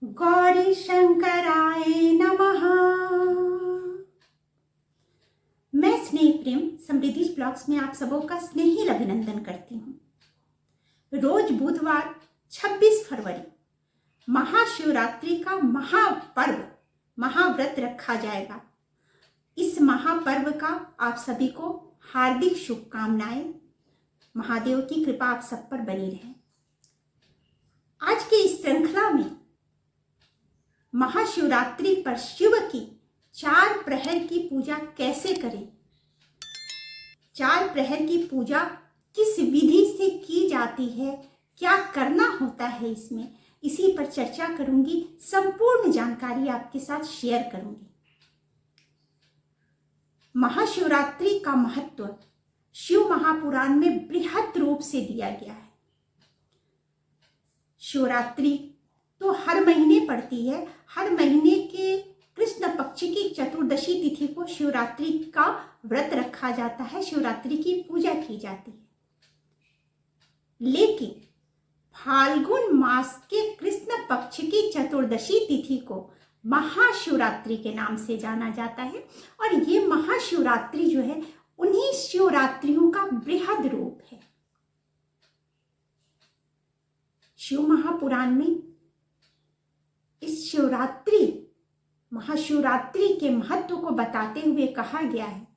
गौरी शंकराय नमः। मैं स्नेह प्रेम समृद्धि ब्लॉग्स में आप सबों का स्नेहिल अभिनंदन करती हूँ। रोज बुधवार 26 फरवरी महाशिवरात्रि का महापर्व महाव्रत रखा जाएगा। इस महापर्व का आप सभी को हार्दिक शुभकामनाएं। महादेव की कृपा आप सब पर बनी रहे। आज के इस श्रृंखला में महाशिवरात्रि पर शिव की 4 प्रहर की पूजा कैसे करें, 4 प्रहर की पूजा किस विधि से की जाती है, क्या करना होता है इसमें, इसी पर चर्चा करूंगी। संपूर्ण जानकारी आपके साथ शेयर करूंगी। महाशिवरात्रि का महत्व शिव महापुराण में बृहद रूप से दिया गया है। शिवरात्रि तो हर महीने पड़ती है। हर महीने के कृष्ण पक्ष की चतुर्दशी तिथि को शिवरात्रि का व्रत रखा जाता है, शिवरात्रि की पूजा की जाती है। लेकिन फाल्गुन मास के कृष्ण पक्ष की चतुर्दशी तिथि को महाशिवरात्रि के नाम से जाना जाता है। और ये महाशिवरात्रि जो है उन्हीं शिवरात्रियों का बृहद रूप है। शिव महापुराण में इस महाशिवरात्रि के महत्व को बताते हुए कहा गया है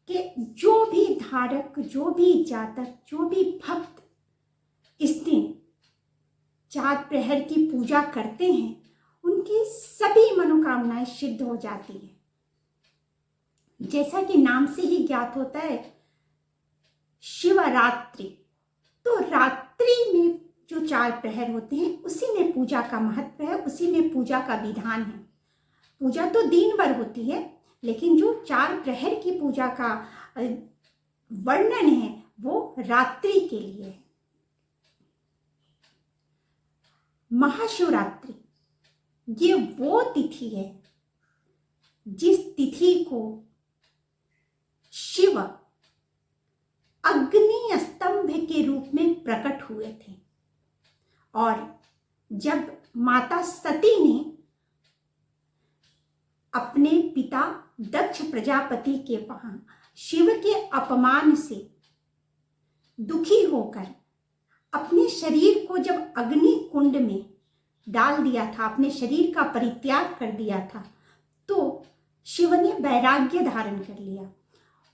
कि जो भी धारक, जो भी जातक, जो भी भक्त इस दिन 4 प्रहर की पूजा करते हैं उनकी सभी मनोकामनाएं सिद्ध हो जाती है। जैसा कि नाम से ही ज्ञात होता है शिवरात्रि, तो रात्रि में जो 4 प्रहर होते हैं उसी में पूजा का महत्व है, उसी में पूजा का विधान है। पूजा तो दिन भर होती है, लेकिन जो 4 प्रहर की पूजा का वर्णन है वो रात्रि के लिए है। महाशिवरात्रि ये वो तिथि है जिस तिथि को शिव अग्नि स्तंभ के रूप में प्रकट हुए थे। और जब माता सती ने अपने पिता दक्ष प्रजापति के वहां शिव के अपमान से दुखी होकर अपने शरीर को जब अग्नि कुंड में डाल दिया था, अपने शरीर का परित्याग कर दिया था, तो शिव ने वैराग्य धारण कर लिया।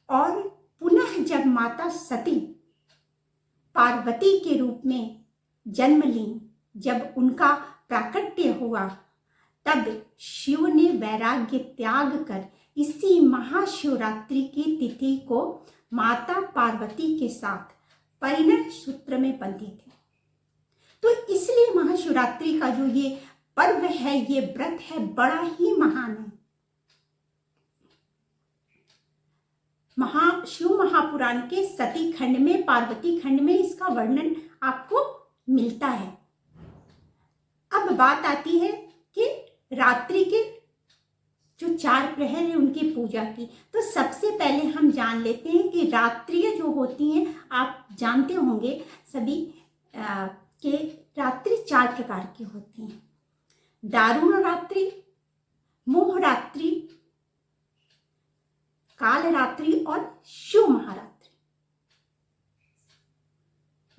और पुनः जब माता सती पार्वती के रूप में जन्म ली, जब उनका प्राकट्य हुआ, तब शिव ने वैराग्य त्याग कर इसी महाशिवरात्रि की तिथि को माता पार्वती के साथ परिणय सूत्र में बंधे थे। तो इसलिए महाशिवरात्रि का जो ये पर्व है, ये व्रत है, बड़ा ही महान है। शिव महापुराण के सती खंड में, पार्वती खंड में इसका वर्णन आपको मिलता है। अब बात आती है कि रात्रि के जो 4 प्रहर है उनकी पूजा की। तो सबसे पहले हम जान लेते हैं कि रात्रि जो होती हैं, आप जानते होंगे सभी कि रात्रि 4 प्रकार की होती हैं। दारुण रात्रि, मोह रात्रि, काल रात्रि और शिव महारात्रि।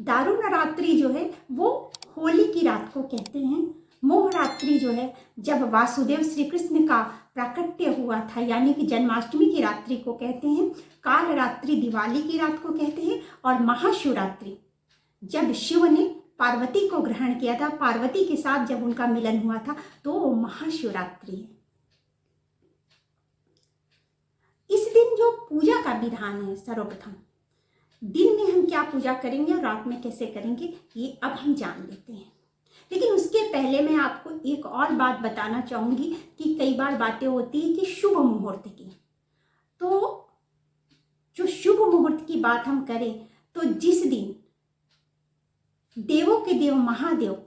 दारुण रात्रि जो है वो होली की रात को कहते हैं। मोह रात्रि जो है जब वासुदेव श्री कृष्ण का प्राकट्य हुआ था, यानी कि जन्माष्टमी की रात्रि को कहते हैं। काल रात्रि दिवाली की रात को कहते हैं। और महाशिवरात्रि जब शिव ने पार्वती को ग्रहण किया था, पार्वती के साथ जब उनका मिलन हुआ था, तो महाशिवरात्रि है। इस दिन जो पूजा का विधान है, सर्वप्रथम दिन में हम क्या पूजा करेंगे और रात में कैसे करेंगे, ये अब हम जान लेते हैं। लेकिन उसके पहले मैं आपको एक और बात बताना चाहूंगी कि कई बार बातें होती है कि शुभ मुहूर्त की। तो जो शुभ मुहूर्त की बात हम करें, तो जिस दिन देवों के देव महादेव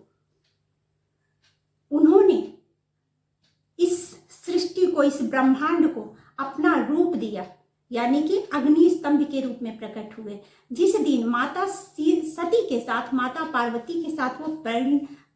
उन्होंने इस सृष्टि को, इस ब्रह्मांड को अपना रूप दिया, यानी कि अग्नि स्तंभ के रूप में प्रकट हुए, जिस दिन माता सती के साथ, माता पार्वती के साथ वो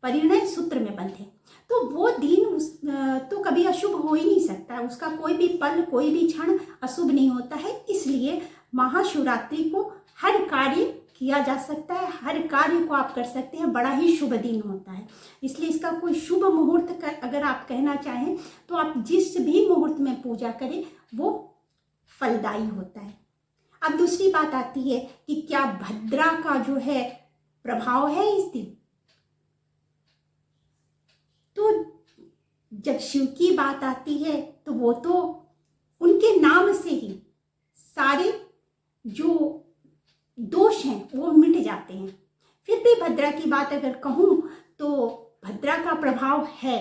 परिणय सूत्र में बंधे, तो वो दिन तो कभी अशुभ हो ही नहीं सकता, उसका कोई भी पल, कोई भी क्षण अशुभ नहीं होता है। इसलिए महाशिवरात्रि को हर कार्य किया जा सकता है, हर कार्य को आप कर सकते हैं, बड़ा ही शुभ दिन होता है। इसलिए इसका कोई शुभ मुहूर्त अगर आप कहना चाहें तो आप जिस भी मुहूर्त में पूजा करें वो फलदायी होता है। अब दूसरी बात आती है कि क्या भद्रा का जो है प्रभाव है इस दिन। तो जब शिव की बात आती है तो वो तो उनके नाम से ही सारे जो दोष हैं वो मिट जाते हैं। फिर भी भद्रा की बात अगर कहूँ तो भद्रा का प्रभाव है,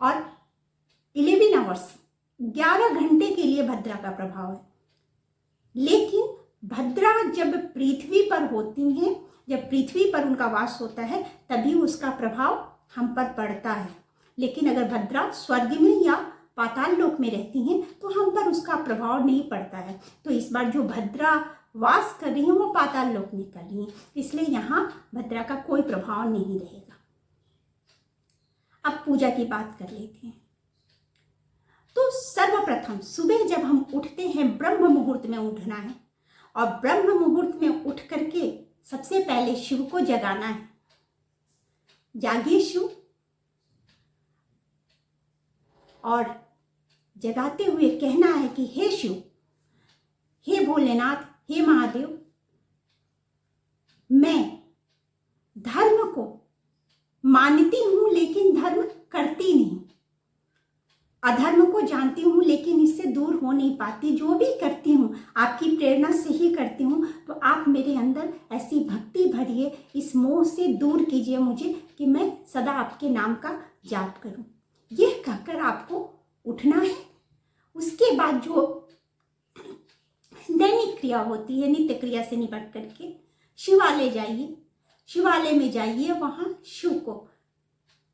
और 11 आवर्स 11 घंटे के लिए भद्रा का प्रभाव है। लेकिन भद्रा जब पृथ्वी पर होती हैं, जब पृथ्वी पर उनका वास होता है तभी उसका प्रभाव हम पर पड़ता है। लेकिन अगर भद्रा स्वर्ग में या पाताल लोक में रहती हैं तो हम पर उसका प्रभाव नहीं पड़ता है। तो इस बार जो भद्रा वास कर रही हैं वो पाताल लोक में कर रही हैं, इसलिए यहाँ भद्रा का कोई प्रभाव नहीं रहेगा। अब पूजा की बात कर लेते हैं। तो सर्वप्रथम सुबह जब हम उठते हैं, ब्रह्म मुहूर्त में उठना है, और ब्रह्म मुहूर्त में उठ करके सबसे पहले शिव को जगाना है। जागिए शिव, और जगाते हुए कहना है कि हे शिव, हे भोलेनाथ, हे महादेव, मैं धर्म को मानती हूं लेकिन धर्म करती नहीं, अधर्म को जानती हूं लेकिन इससे दूर हो नहीं पाती। जो भी करती हूं आपकी प्रेरणा से ही करती हूं, तो आप मेरे अंदर ऐसी भक्ति भरिए, इस मोह से दूर कीजिए मुझे कि मैं सदा आपके नाम का जाप करूं। यह कहकर आपको उठना है। उसके बाद जो दैनिक क्रिया होती है, नित्य क्रिया से निपट करके शिवालय जाइए, शिवालय में जाइए, वहाँ शिव को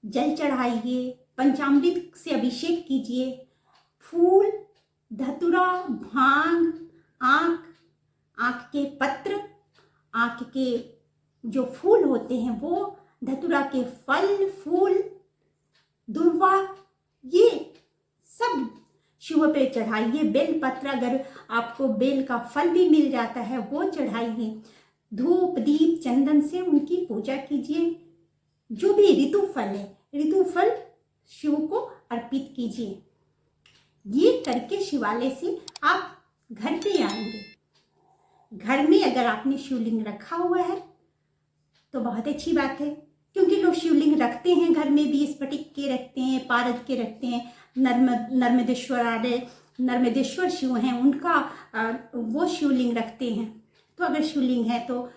जल चढ़ाइए, पंचामृत से अभिषेक कीजिए, फूल, धतूरा, भांग, आँख के पत्र, आँख के जो फूल होते हैं वो, धतूरा के फल, फूल, दुर्वा, ये सब शिव पे चढ़ाइए। बेल पत्र, अगर आपको बेल का फल भी मिल जाता है वो चढ़ाइए। धूप, दीप, चंदन से उनकी पूजा कीजिए। जो भी ऋतु फल है, ऋतु फल शिव को अर्पित कीजिए। ये करके शिवालय से आप घर पे आएंगे। घर में अगर आपने शिवलिंग रखा हुआ है तो बहुत अच्छी बात है, क्योंकि लोग शिवलिंग रखते हैं घर में भी, स्फटिक के रखते हैं, पारद के रखते हैं। नर्मदेश्वर शिव हैं, उनका वो शिवलिंग रखते हैं। तो अगर शिवलिंग है तो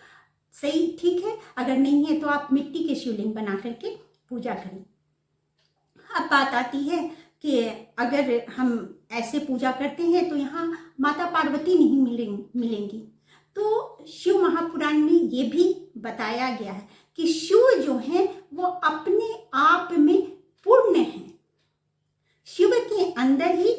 सही, ठीक है, अगर नहीं है तो आप मिट्टी के शिवलिंग बना करके पूजा करें। अब बात आती है कि अगर हम ऐसे पूजा करते हैं तो यहाँ माता पार्वती नहीं मिलेंगी। तो शिव महापुराण में ये भी बताया गया है कि शिव जो हैं वो अपने आप में पूर्ण हैं। शिव के अंदर ही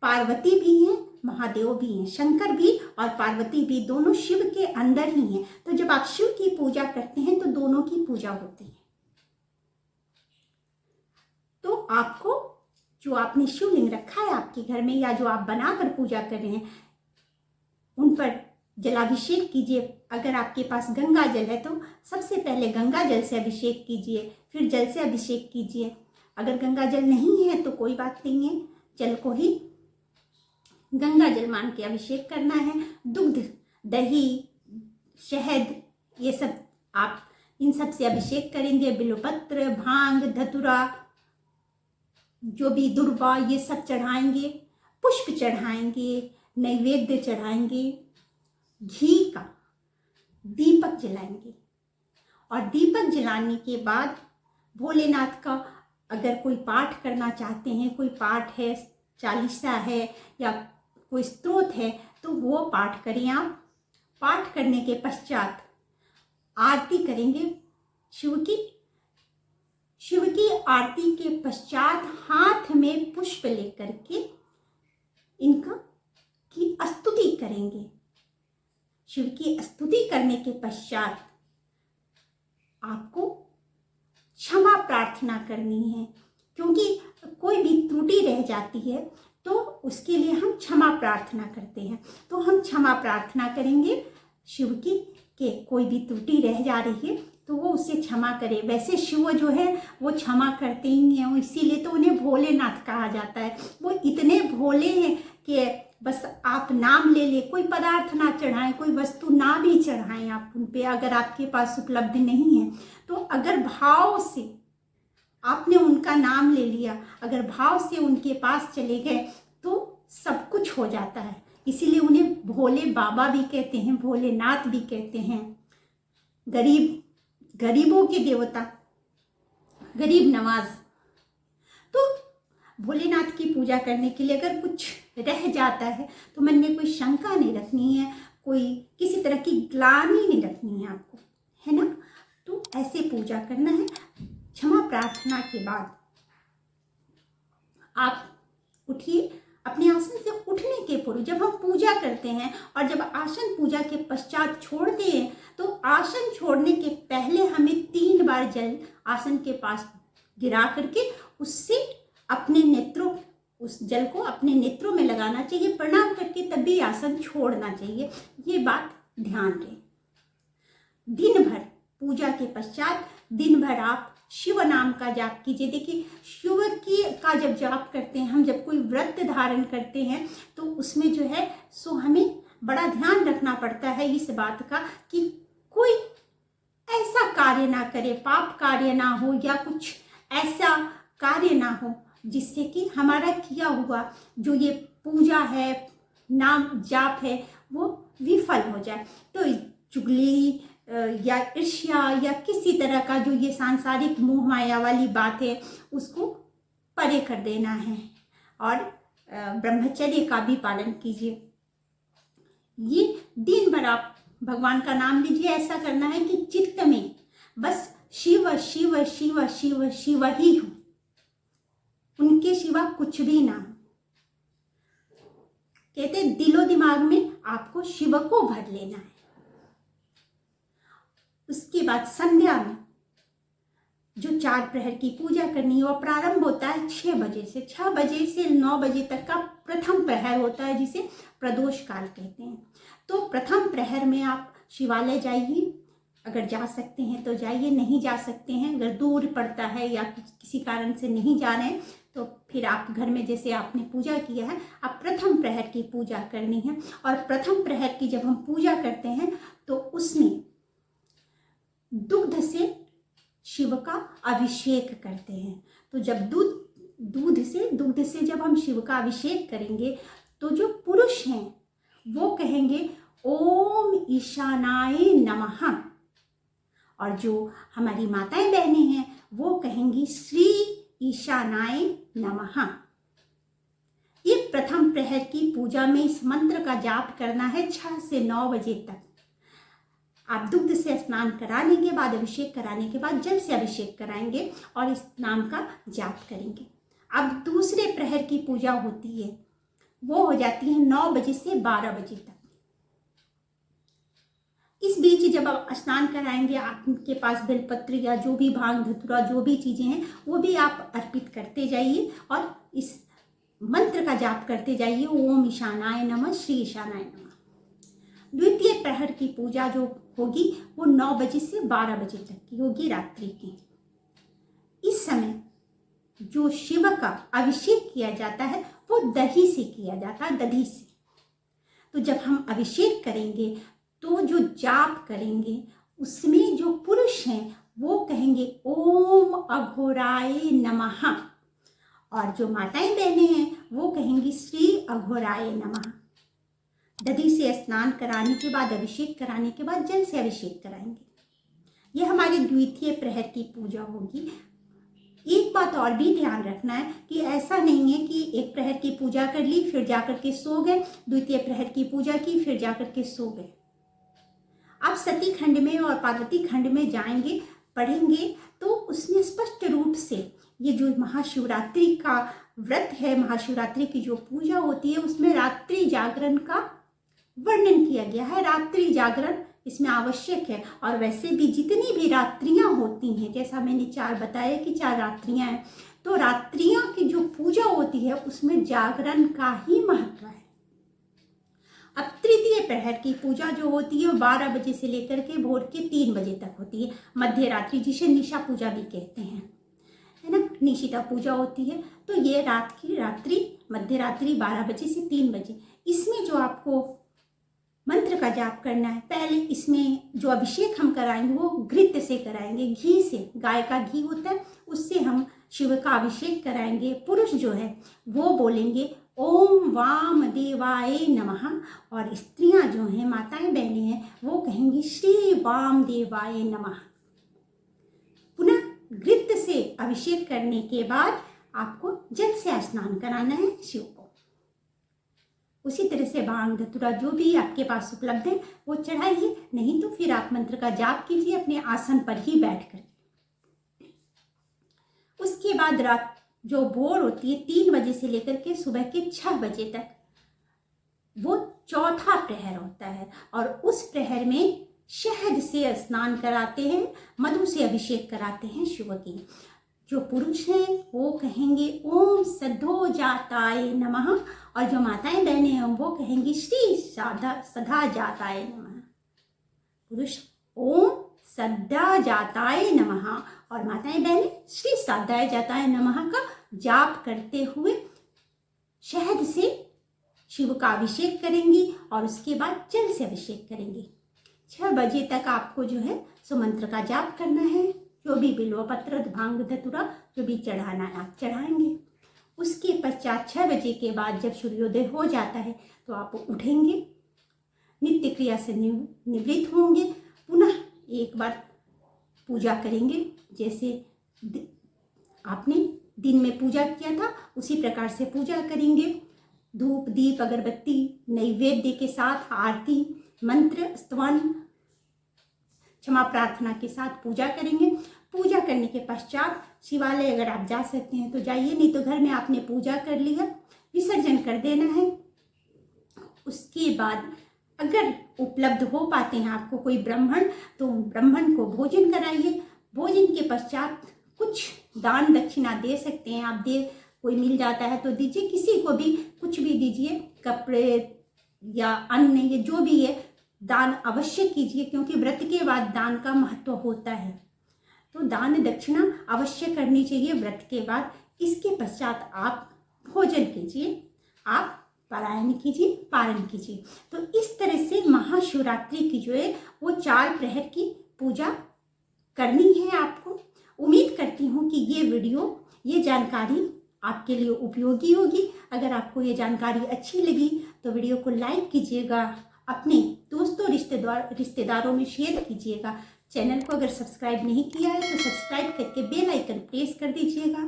पार्वती भी हैं, महादेव भी हैं, शंकर भी और पार्वती भी, दोनों शिव के अंदर ही हैं। तो जब आप शिव की पूजा करते हैं तो दोनों की पूजा होती है। तो आपको जो आपने शिवलिंग रखा है आपके घर में, या जो आप बनाकर पूजा कर रहे हैं, उन पर जलाभिषेक कीजिए। अगर आपके पास गंगा जल है तो सबसे पहले गंगा जल से अभिषेक कीजिए, फिर जल से अभिषेक कीजिए। अगर गंगा जल नहीं है तो कोई बात नहीं है, जल को ही गंगा जल मान के अभिषेक करना है। दुग्ध, दही, शहद, ये सब आप इन सब से अभिषेक करेंगे। बिल्वपत्र, भांग, धतूरा, जो भी दुर्वा, ये सब चढ़ाएंगे। पुष्प चढ़ाएंगे, नैवेद्य चढ़ाएंगे, घी का दीपक जलाएंगे। और दीपक जलाने के बाद भोलेनाथ का अगर कोई पाठ करना चाहते हैं, कोई पाठ है, चालीसा है या कोई स्तोत्र है, तो वो पाठ करें आप। पाठ करने के पश्चात आरती करेंगे शिव की। शिव की आरती के पश्चात हाथ में पुष्प लेकर के इनका की स्तुति करेंगे। शिव की स्तुति करने के पश्चात आपको क्षमा प्रार्थना करनी है, क्योंकि कोई भी त्रुटि रह जाती है तो उसके लिए हम क्षमा प्रार्थना करते हैं। तो हम क्षमा प्रार्थना करेंगे शिव की कि कोई भी त्रुटि रह जा रही है तो वो उसे क्षमा करे। वैसे शिव जो है वो क्षमा करते ही हैं, इसीलिए तो उन्हें भोलेनाथ कहा जाता है। वो इतने भोले हैं कि बस आप नाम ले ले, कोई पदार्थ ना चढ़ाएं, कोई वस्तु ना भी चढ़ाएं आप उन पे, अगर आपके पास उपलब्ध नहीं है तो अगर भाव से आपने उनका नाम ले लिया, अगर भाव से उनके पास चले गए तो सब कुछ हो जाता है। इसीलिए उन्हें भोले बाबा भी कहते हैं, भोलेनाथ भी कहते हैं। गरीबों के देवता, गरीब नवाज। तो भोलेनाथ की पूजा करने के लिए अगर कुछ रह जाता है तो मन में कोई शंका नहीं रखनी है, कोई किसी तरह की ग्लानि नहीं रखनी है आपको, है ना। तो ऐसे पूजा करना है। क्षमा प्रार्थना के बाद आप उठिए। अपने आसन से उठने के पूर्व जब हम पूजा करते हैं और जब आसन पूजा के पश्चात छोड़ते हैं तो आसन छोड़ने के पहले हमें 3 बार जल आसन के पास गिरा करके उससे अपने नेत्रों, उस जल को अपने नेत्रों में लगाना चाहिए। प्रणाम करके तभी आसन छोड़ना चाहिए, ये बात ध्यान दें। दिन भर पूजा के पश्चात दिन भर आप शिव नाम का जाप कीजिए। देखिए शिव की का जब जाप करते हैं हम, जब कोई व्रत धारण करते हैं तो उसमें जो है सो हमें बड़ा ध्यान रखना पड़ता है इस बात का कि कोई ऐसा कार्य ना करे, पाप कार्य ना हो या कुछ ऐसा कार्य ना हो जिससे कि हमारा किया हुआ जो ये पूजा है, नाम जाप है, वो विफल हो जाए। तो चुगली या ईर्ष्या या किसी तरह का जो ये सांसारिक मोह माया वाली बात है उसको परे कर देना है और ब्रह्मचर्य का भी पालन कीजिए। ये दिन भर आप भगवान का नाम लीजिए। ऐसा करना है कि चित्त में बस शिव शिव शिव शिव शिव ही हो, उनके सिवा कुछ भी ना हो। कहते दिलो दिमाग में आपको शिव को भर लेना है। उसके बाद संध्या में जो 4 प्रहर की पूजा करनी है वो प्रारंभ होता है 6 बजे से। 6 बजे से 9 बजे तक का प्रथम प्रहर होता है जिसे प्रदोष काल कहते हैं। तो प्रथम प्रहर में आप शिवालय जाइए, अगर जा सकते हैं तो जाइए, नहीं जा सकते हैं, अगर दूर पड़ता है या किसी कारण से नहीं जा रहे हैं तो फिर आप घर में जैसे आपने पूजा किया है आप प्रथम प्रहर की पूजा करनी है। और प्रथम प्रहर की जब हम पूजा करते हैं तो उसमें दुग्ध से शिव का अभिषेक करते हैं। तो जब दुग्ध से जब हम शिव का अभिषेक करेंगे तो जो पुरुष हैं वो कहेंगे ओम ईशानाय नमः, और जो हमारी माताएं बहनें हैं वो कहेंगी श्री ईशानाय नमः। ये प्रथम प्रहर की पूजा में इस मंत्र का जाप करना है 6 से 9 बजे तक। आप दुग्ध से स्नान कराने के बाद, अभिषेक कराने के बाद जल से अभिषेक कराएंगे और इस नाम का जाप करेंगे। अब दूसरे प्रहर की पूजा होती है, वो हो जाती है 9 बजे से 12 बजे तक। इस बीच जब आप स्नान कराएंगे आपके पास बेलपत्र या जो भी भांग धतूरा जो भी चीजें हैं वो भी आप अर्पित करते जाइए और इस मंत्र का जाप करते जाइए, ओम ईशानाय नमः, श्री ईशानाय नमः। द्वितीय प्रहर की पूजा जो होगी वो 9 बजे से 12 बजे तक की होगी, रात्रि की। इस समय जो शिव का अभिषेक किया जाता है वो दही से किया जाता है, दधी से। तो जब हम अभिषेक करेंगे तो जो जाप करेंगे उसमें जो पुरुष हैं वो कहेंगे ओम अघोराय नमः, और जो माताएं बहनें हैं वो कहेंगी श्री अघोराय नमः। दधी से स्नान कराने के बाद, अभिषेक कराने के बाद जल से अभिषेक कराएंगे। ये हमारी द्वितीय प्रहर की पूजा होगी। एक बात और भी ध्यान रखना है कि ऐसा नहीं है कि एक प्रहर की पूजा कर ली फिर जाकर के सो गए, द्वितीय प्रहर की पूजा की फिर जाकर के सो गए। आप सती खंड में और पार्वती खंड में जाएंगे, पढ़ेंगे तो उसमें स्पष्ट रूप से ये जो महाशिवरात्रि का व्रत है, महाशिवरात्रि की जो पूजा होती है उसमें रात्रि जागरण का वर्णन किया गया है। रात्रि जागरण इसमें आवश्यक है। और वैसे भी जितनी भी रात्रियां होती हैं, जैसा मैंने 4 बताया कि 4 रात्रियां हैं, तो रात्रियां की जो पूजा होती है उसमें जागरण का ही महत्व है। अब तृतीय प्रहर की पूजा जो होती है वो 12 बजे से लेकर के भोर के 3 बजे तक होती है, मध्य रात्रि, जिसे निशा पूजा भी कहते हैं, है ना, निशिता पूजा होती है। तो ये रात की रात्रि, मध्य रात्रि 12 बजे से 3 बजे, इसमें जो आपको मंत्र का जाप करना है, पहले इसमें जो अभिषेक हम कराएंगे वो घृत से कराएंगे, घी से, गाय का घी होता है उससे हम शिव का अभिषेक कराएंगे। पुरुष जो है वो बोलेंगे ओम वामदेवाय नमः, और स्त्रियां जो हैं, माताएं बहनें हैं, वो कहेंगी श्री वामदेवाय नमः। पुनः घृत से अभिषेक करने के बाद आपको जल से स्नान कराना है शिव को। उसी तरह से भांग धतूरा जो भी आपके पास उपलब्ध है वो चढ़ाइए, नहीं तो फिर आप मंत्र का जाप कीजिए अपने आसन पर ही बैठकर। उसके बाद रात जो भोर होती है 3 बजे से लेकर के सुबह के 6 बजे तक, वो चौथा प्रहर होता है, और उस प्रहर में शहद से स्नान कराते हैं, मधु से अभिषेक कराते हैं शिव की। जो पुरुष हैं वो कहेंगे ओम सद्धो जाताय नमः, और जो माताएं बहनें हैं वो कहेंगी श्री सदा जाताय नमः। पुरुष ओम सदा जाताय नमः और माताएं बहनें श्री सदा जाताय नमः का जाप करते हुए शहद से शिव का अभिषेक करेंगी, और उसके बाद जल से अभिषेक करेंगी। 6 बजे तक आपको जो है सुमंत्र का जाप करना है, जो भी बिल्व पत्र, भांग धतूरा जो भी चढ़ाना है आप चढ़ाएंगे। उसके पश्चात 6 बजे के बाद जब सूर्योदय हो जाता है तो आप उठेंगे, नित्य क्रिया से निवृत्त होंगे, पुनः एक बार पूजा करेंगे। जैसे आपने दिन में पूजा किया था उसी प्रकार से पूजा करेंगे। धूप दीप अगरबत्ती नैवेद्य के साथ आरती, मंत्र स्तवन, क्षमा प्रार्थना के साथ पूजा करेंगे। पूजा करने के पश्चात शिवालय अगर आप जा सकते हैं तो जाइए, नहीं तो घर में आपने पूजा कर लिया, विसर्जन कर देना है। उसके बाद अगर उपलब्ध हो पाते हैं आपको कोई ब्राह्मण, तो ब्राह्मण को भोजन कराइए। भोजन के पश्चात कुछ दान दक्षिणा दे सकते हैं आप, कोई मिल जाता है तो दीजिए, किसी को भी कुछ भी दीजिए, कपड़े या अन्न, ये जो भी है दान अवश्य कीजिए, क्योंकि व्रत के बाद दान का महत्व होता है। तो दान दक्षिणा अवश्य करनी चाहिए व्रत के बाद। इसके पश्चात आप भोजन कीजिए, आप पारायण कीजिए, पारण कीजिए। तो इस तरह से महाशिवरात्रि की जो है वो 4 प्रहर की पूजा करनी है आपको। उम्मीद करती हूँ कि ये वीडियो, ये जानकारी आपके लिए उपयोगी होगी। अगर आपको ये जानकारी अच्छी लगी तो वीडियो को लाइक कीजिएगा, अपने दोस्तों रिश्तेदारों में शेयर कीजिएगा। चैनल को अगर सब्सक्राइब नहीं किया है तो सब्सक्राइब करके बेल आइकन प्रेस कर दीजिएगा,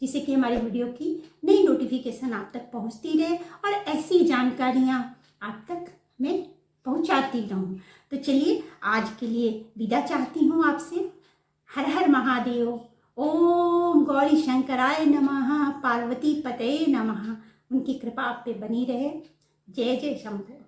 जिससे कि हमारी वीडियो की नई नोटिफिकेशन आप तक पहुंचती रहे और ऐसी जानकारियां आप तक मैं पहुंचाती रहूं। तो चलिए आज के लिए विदा चाहती हूं आपसे। हर हर महादेव, ओम गौरी शंकराय नमः, पार्वती पतये नमः। उनकी कृपा आप पे बनी रहे। जय जय शंकर।